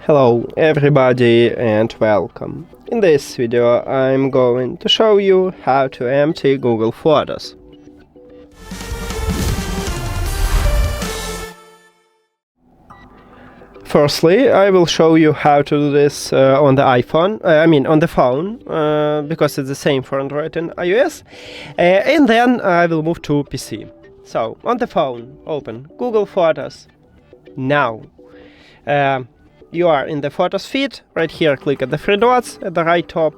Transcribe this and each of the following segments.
Hello everybody and welcome. In this video I'm going to show you how to empty Google Photos. Firstly, I will show you how to do this on the iPhone, on the phone, because it's the same for Android and iOS, and then I will move to PC. So, on the phone, open Google Photos. Now, you are in the Photos feed. Right here, click at the three dots at the right top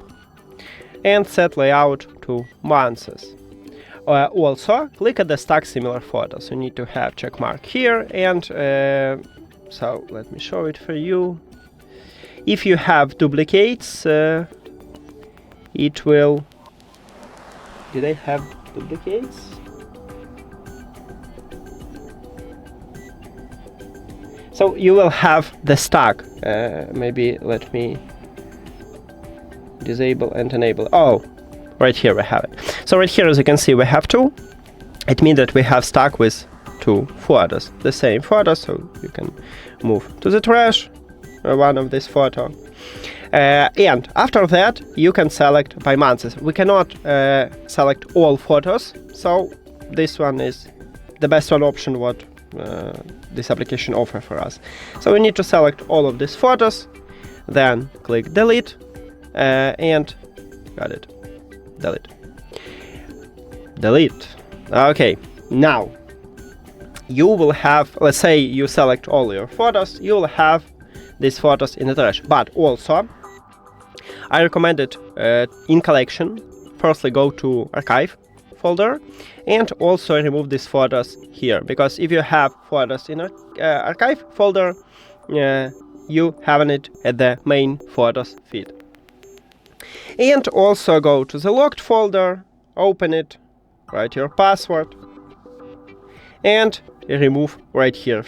and set layout to months. Also, click at the stack similar photos. You need to have check mark here, and so let me show it for you. If you have duplicates, it will. Did I have duplicates? So you will have the stack. Maybe let me disable and enable. Oh, right here we have it. So right here, as you can see, we have two. It means that we have stack with two photos, the same photo, so you can move to the trash one of this photo. And after that, you can select by months. We cannot select all photos, so this one is the best one option what this application offers for us. So we need to select all of these photos, then click delete, and got it. Delete. Okay, now you will have, let's say you select all your photos, you will have these photos in the trash. But also, I recommend it in collection. Firstly, go to archive folder and also remove these photos here, because if you have photos in archive folder, you have it at the main photos feed. And also go to the locked folder, open it, write your password, and remove right here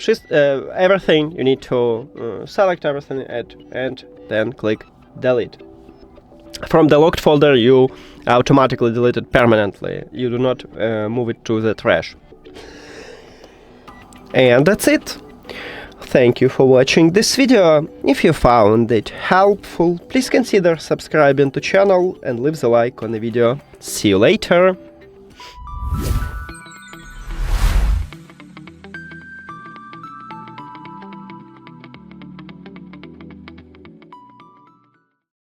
everything. You need to select everything and then click delete. From the locked folder, you automatically delete it permanently. You do not move it to the trash. And that's it. Thank you for watching this video. If you found it helpful, please consider subscribing to channel and leave the like on the video. See you later.